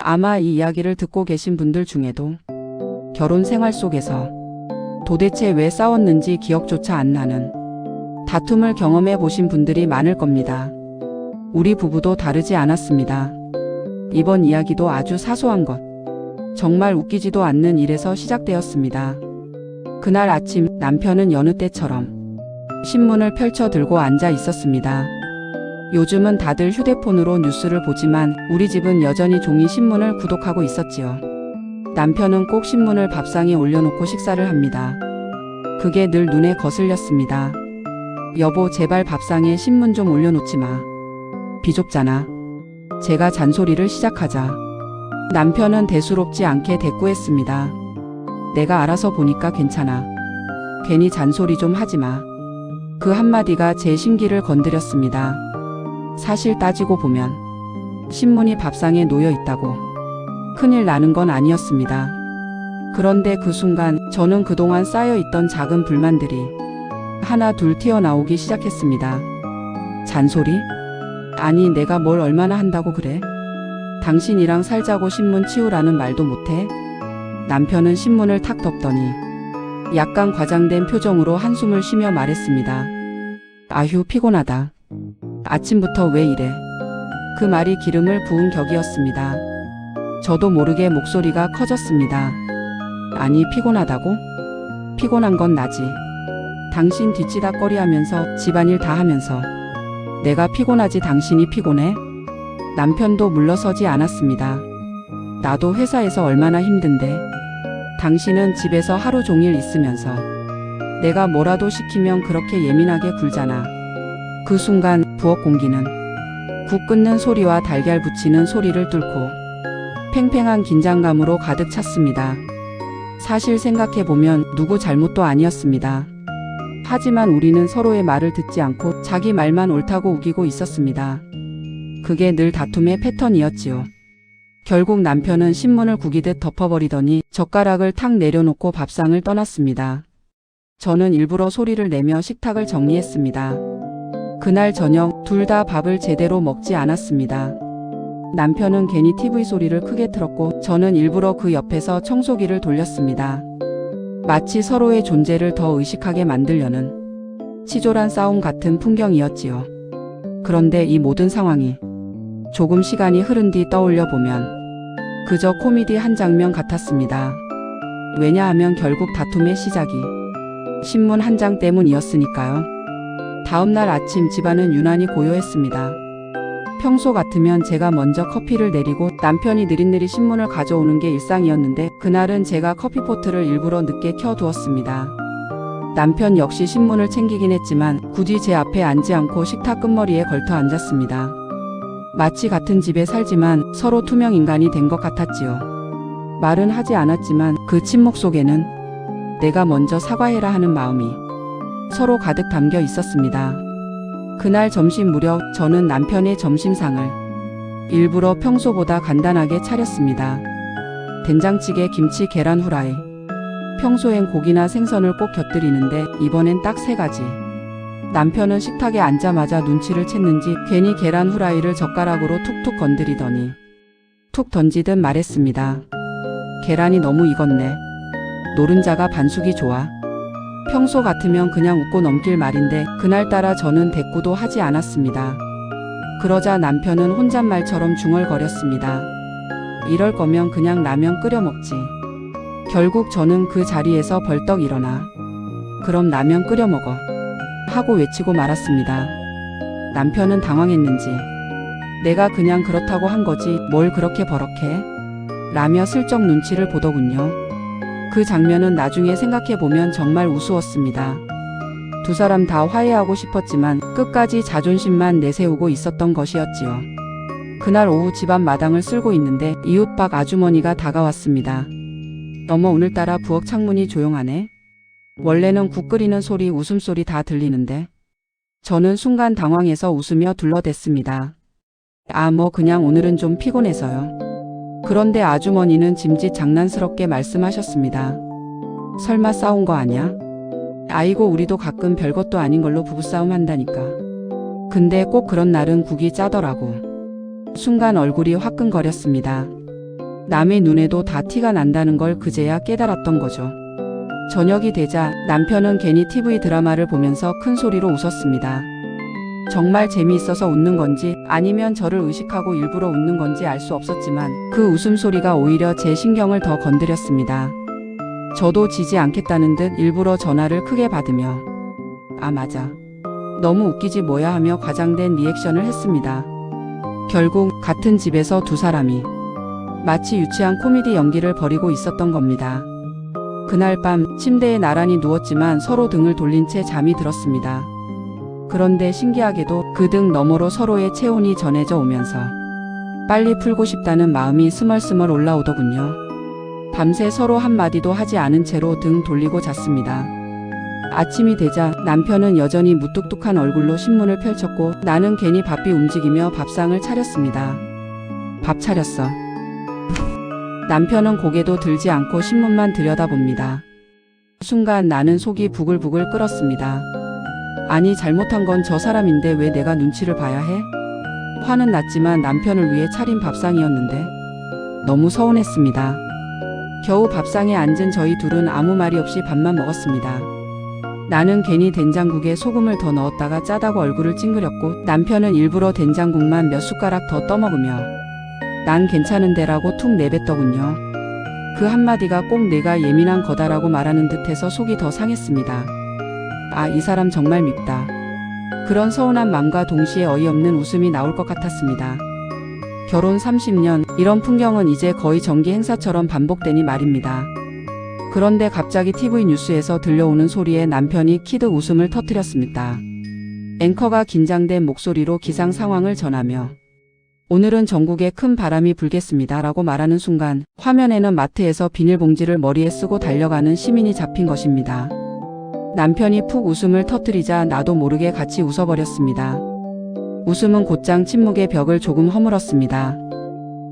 아마 이 이야기를 듣고 계신 분들 중에도 결혼 생활 속에서 도대체 왜 싸웠는지 기억조차 안 나는 다툼을 경험해 보신 분들이 많을 겁니다. 우리 부부도 다르지 않았습니다. 이번 이야기도 아주 사소한 것, 정말 웃기지도 않는 일에서 시작되었습니다. 그날 아침 남편은 여느 때처럼 신문을 펼쳐 들고 앉아 있었습니다. 요즘은 다들 휴대폰으로 뉴스를 보지만 우리 집은 여전히 종이 신문을 구독하고 있었지요. 남편은 꼭 신문을 밥상에 올려놓고 식사를 합니다. 그게 늘 눈에 거슬렸습니다. 여보, 제발 밥상에 신문 좀 올려놓지 마. 비좁잖아. 제가 잔소리를 시작하자 남편은 대수롭지 않게 대꾸했습니다. 내가 알아서 보니까 괜찮아. 괜히 잔소리 좀 하지 마. 그 한마디가 제 심기를 건드렸습니다. 사실 따지고 보면 신문이 밥상에 놓여 있다고 큰일 나는 건 아니었습니다. 그런데 그 순간 저는 그동안 쌓여있던 작은 불만들이 하나 둘 튀어나오기 시작했습니다. 잔소리? 아니, 내가 뭘 얼마나 한다고 그래? 당신이랑 살자고 신문 치우라는 말도 못해? 남편은 신문을 탁 덮더니 약간 과장된 표정으로 한숨을 쉬며 말했습니다. 아휴, 피곤하다. 아침부터 왜 이래? 그 말이 기름을 부은 격이었습니다. 저도 모르게 목소리가 커졌습니다. 아니, 피곤하다고? 피곤한 건 나지. 당신 뒤치다꺼리 하면서 집안일 다 하면서 내가 피곤하지 당신이 피곤해? 남편도 물러서지 않았습니다. 나도 회사에서 얼마나 힘든데. 당신은 집에서 하루 종일 있으면서 내가 뭐라도 시키면 그렇게 예민하게 굴잖아. 그 순간 부엌 공기는 국 끓는 소리와 달걀 부치는 소리를 뚫고 팽팽한 긴장감으로 가득 찼습니다. 사실 생각해보면 누구 잘못도 아니었습니다. 하지만 우리는 서로의 말을 듣지 않고 자기 말만 옳다고 우기고 있었습니다. 그게 늘 다툼의 패턴이었지요. 결국 남편은 신문을 구기듯 덮어버리더니 젓가락을 탁 내려놓고 밥상을 떠났습니다. 저는 일부러 소리를 내며 식탁을 정리했습니다. 그날 저녁 둘 다 밥을 제대로 먹지 않았습니다. 남편은 괜히 TV 소리를 크게 틀었고 저는 일부러 그 옆에서 청소기를 돌렸습니다. 마치 서로의 존재를 더 의식하게 만들려는 치졸한 싸움 같은 풍경이었지요. 그런데 이 모든 상황이 조금 시간이 흐른 뒤 떠올려 보면 그저 코미디 한 장면 같았습니다. 왜냐하면 결국 다툼의 시작이 신문 한 장 때문이었으니까요. 다음날 아침 집안은 유난히 고요했습니다. 평소 같으면 제가 먼저 커피를 내리고 남편이 느릿느릿 신문을 가져오는 게 일상이었는데 그날은 제가 커피포트를 일부러 늦게 켜두었습니다. 남편 역시 신문을 챙기긴 했지만 굳이 제 앞에 앉지 않고 식탁 끝머리에 걸터 앉았습니다. 마치 같은 집에 살지만 서로 투명 인간이 된 것 같았지요. 말은 하지 않았지만 그 침묵 속에는 내가 먼저 사과해라 하는 마음이 서로 가득 담겨 있었습니다. 그날 점심 무렵 저는 남편의 점심상을 일부러 평소보다 간단하게 차렸습니다. 된장찌개, 김치, 계란 후라이. 평소엔 고기나 생선을 꼭 곁들이는데 이번엔 딱 3가지. 남편은 식탁에 앉자마자 눈치를 챘는지 괜히 계란 후라이를 젓가락으로 툭툭 건드리더니 툭 던지듯 말했습니다. 계란이 너무 익었네. 노른자가 반숙이 좋아. 평소 같으면 그냥 웃고 넘길 말인데 그날따라 저는 대꾸도 하지 않았습니다. 그러자 남편은 혼잣말처럼 중얼거렸습니다. 이럴 거면 그냥 라면 끓여 먹지. 결국 저는 그 자리에서 벌떡 일어나 그럼 라면 끓여 먹어 하고 외치고 말았습니다. 남편은 당황했는지 내가 그냥 그렇다고 한 거지 뭘 그렇게 버럭해? 라며 슬쩍 눈치를 보더군요. 그 장면은 나중에 생각해보면 정말 우스웠습니다. 두 사람 다 화해하고 싶었지만 끝까지 자존심만 내세우고 있었던 것이었지요. 그날 오후 집안 마당을 쓸고 있는데 이웃 박 아주머니가 다가왔습니다. 어머, 오늘따라 부엌 창문이 조용하네. 원래는 국 끓이는 소리, 웃음소리 다 들리는데. 저는 순간 당황해서 웃으며 둘러댔습니다. 아, 뭐 그냥 오늘은 좀 피곤해서요. 그런데 아주머니는 짐짓 장난스럽게 말씀하셨습니다. 설마 싸운 거 아냐? 아이고, 우리도 가끔 별것도 아닌 걸로 부부싸움 한다니까. 근데 꼭 그런 날은 국이 짜더라고. 순간 얼굴이 화끈거렸습니다. 남의 눈에도 다 티가 난다는 걸 그제야 깨달았던 거죠. 저녁이 되자 남편은 괜히 TV 드라마를 보면서 큰 소리로 웃었습니다. 정말 재미있어서 웃는 건지 아니면 저를 의식하고 일부러 웃는 건지 알 수 없었지만 그 웃음소리가 오히려 제 신경을 더 건드렸습니다. 저도 지지 않겠다는 듯 일부러 전화를 크게 받으며 아 맞아. 너무 웃기지 뭐야 하며 과장된 리액션을 했습니다. 결국 같은 집에서 두 사람이 마치 유치한 코미디 연기를 벌이고 있었던 겁니다. 그날 밤 침대에 나란히 누웠지만 서로 등을 돌린 채 잠이 들었습니다. 그런데 신기하게도 그 등 너머로 서로의 체온이 전해져 오면서 빨리 풀고 싶다는 마음이 스멀스멀 올라오더군요. 밤새 서로 한마디도 하지 않은 채로 등 돌리고 잤습니다. 아침이 되자 남편은 여전히 무뚝뚝한 얼굴로 신문을 펼쳤고 나는 괜히 바삐 움직이며 밥상을 차렸습니다. 밥 차렸어. 남편은 고개도 들지 않고 신문만 들여다봅니다. 순간 나는 속이 부글부글 끓었습니다. 아니 잘못한 건 저 사람인데 왜 내가 눈치를 봐야 해? 화는 났지만 남편을 위해 차린 밥상이었는데 너무 서운했습니다. 겨우 밥상에 앉은 저희 둘은 아무 말이 없이 밥만 먹었습니다. 나는 괜히 된장국에 소금을 더 넣었다가 짜다고 얼굴을 찡그렸고 남편은 일부러 된장국만 몇 숟가락 더 떠먹으며 난 괜찮은데라고 툭 내뱉더군요. 그 한마디가 꼭 내가 예민한 거다라고 말하는 듯해서 속이 더 상했습니다. 아, 이 사람 정말 밉다. 그런 서운한 마음과 동시에 어이없는 웃음이 나올 것 같았습니다. 결혼 30년, 이런 풍경은 이제 거의 정기 행사처럼 반복되니 말입니다. 그런데 갑자기 TV 뉴스에서 들려오는 소리에 남편이 키득 웃음을 터뜨렸습니다. 앵커가 긴장된 목소리로 기상 상황을 전하며 오늘은 전국에 큰 바람이 불겠습니다 라고 말하는 순간 화면에는 마트에서 비닐봉지를 머리에 쓰고 달려가는 시민이 잡힌 것입니다. 남편이 푹 웃음을 터뜨리자 나도 모르게 같이 웃어버렸습니다. 웃음은 곧장 침묵의 벽을 조금 허물었습니다.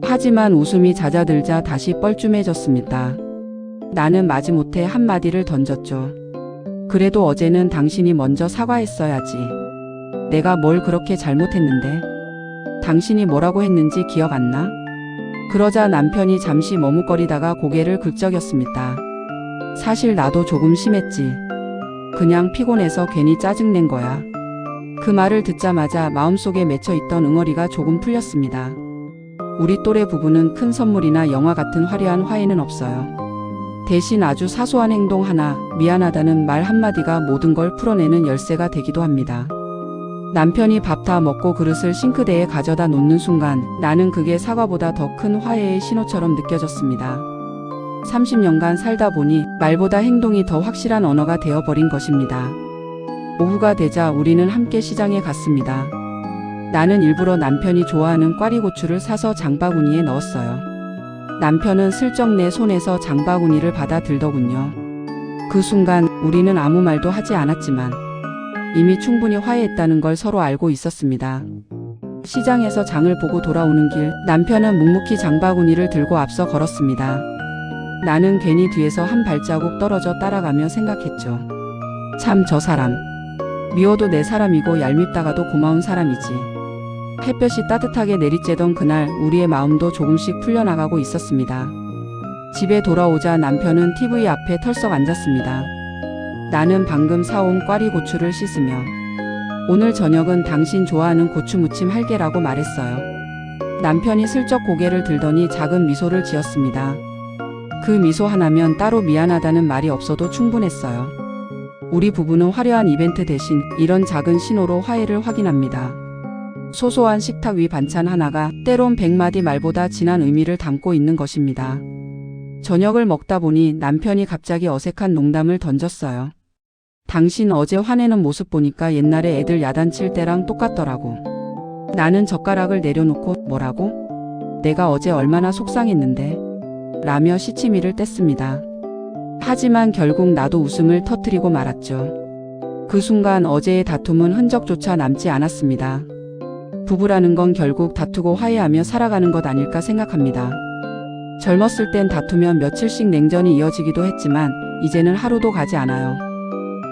하지만 웃음이 잦아들자 다시 뻘쭘해졌습니다. 나는 마지못해 한마디를 던졌죠. 그래도 어제는 당신이 먼저 사과했어야지. 내가 뭘 그렇게 잘못했는데? 당신이 뭐라고 했는지 기억 안 나? 그러자 남편이 잠시 머뭇거리다가 고개를 긁적였습니다. 사실 나도 조금 심했지. 그냥 피곤해서 괜히 짜증낸 거야. 그 말을 듣자마자 마음속에 맺혀있던 응어리가 조금 풀렸습니다. 우리 또래 부부는 큰 선물이나 영화 같은 화려한 화해는 없어요. 대신 아주 사소한 행동 하나, 미안하다는 말 한마디가 모든 걸 풀어내는 열쇠가 되기도 합니다. 남편이 밥 다 먹고 그릇을 싱크대에 가져다 놓는 순간 나는 그게 사과보다 더 큰 화해의 신호처럼 느껴졌습니다. 30년간 살다 보니 말보다 행동이 더 확실한 언어가 되어버린 것입니다. 오후가 되자 우리는 함께 시장에 갔습니다. 나는 일부러 남편이 좋아하는 꽈리고추를 사서 장바구니에 넣었어요. 남편은 슬쩍 내 손에서 장바구니를 받아 들더군요. 그 순간 우리는 아무 말도 하지 않았지만 이미 충분히 화해했다는 걸 서로 알고 있었습니다. 시장에서 장을 보고 돌아오는 길 남편은 묵묵히 장바구니를 들고 앞서 걸었습니다. 나는 괜히 뒤에서 한 발자국 떨어져 따라가며 생각했죠. 참 저 사람. 미워도 내 사람이고 얄밉다가도 고마운 사람이지. 햇볕이 따뜻하게 내리쬐던 그날 우리의 마음도 조금씩 풀려나가고 있었습니다. 집에 돌아오자 남편은 TV 앞에 털썩 앉았습니다. 나는 방금 사온 꽈리고추를 씻으며 오늘 저녁은 당신 좋아하는 고추무침 할게라고 말했어요. 남편이 슬쩍 고개를 들더니 작은 미소를 지었습니다. 그 미소 하나면 따로 미안하다는 말이 없어도 충분했어요. 우리 부부는 화려한 이벤트 대신 이런 작은 신호로 화해를 확인합니다. 소소한 식탁 위 반찬 하나가 때론 100마디 말보다 진한 의미를 담고 있는 것입니다. 저녁을 먹다 보니 남편이 갑자기 어색한 농담을 던졌어요. 당신 어제 화내는 모습 보니까 옛날에 애들 야단칠 때랑 똑같더라고. 나는 젓가락을 내려놓고 뭐라고? 내가 어제 얼마나 속상했는데? 라며 시치미를 뗐습니다. 하지만 결국 나도 웃음을 터뜨리고 말았죠. 그 순간 어제의 다툼은 흔적조차 남지 않았습니다. 부부라는 건 결국 다투고 화해하며 살아가는 것 아닐까 생각합니다. 젊었을 땐 다투면 며칠씩 냉전이 이어지기도 했지만 이제는 하루도 가지 않아요.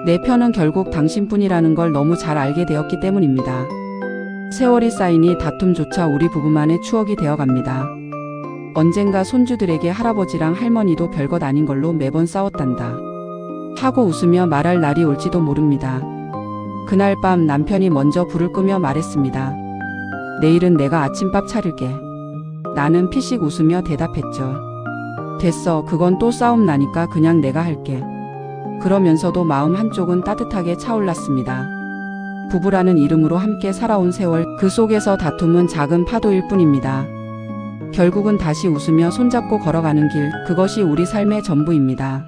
내 편은 결국 당신뿐이라는 걸 너무 잘 알게 되었기 때문입니다. 세월이 쌓이니 다툼조차 우리 부부만의 추억이 되어갑니다. 언젠가 손주들에게 할아버지랑 할머니도 별것 아닌 걸로 매번 싸웠단다. 하고 웃으며 말할 날이 올지도 모릅니다. 그날 밤 남편이 먼저 불을 끄며 말했습니다. 내일은 내가 아침밥 차릴게. 나는 피식 웃으며 대답했죠. 됐어, 그건 또 싸움 나니까 그냥 내가 할게. 그러면서도 마음 한쪽은 따뜻하게 차올랐습니다. 부부라는 이름으로 함께 살아온 세월, 그 속에서 다툼은 작은 파도일 뿐입니다. 결국은 다시 웃으며 손잡고 걸어가는 길, 그것이 우리 삶의 전부입니다.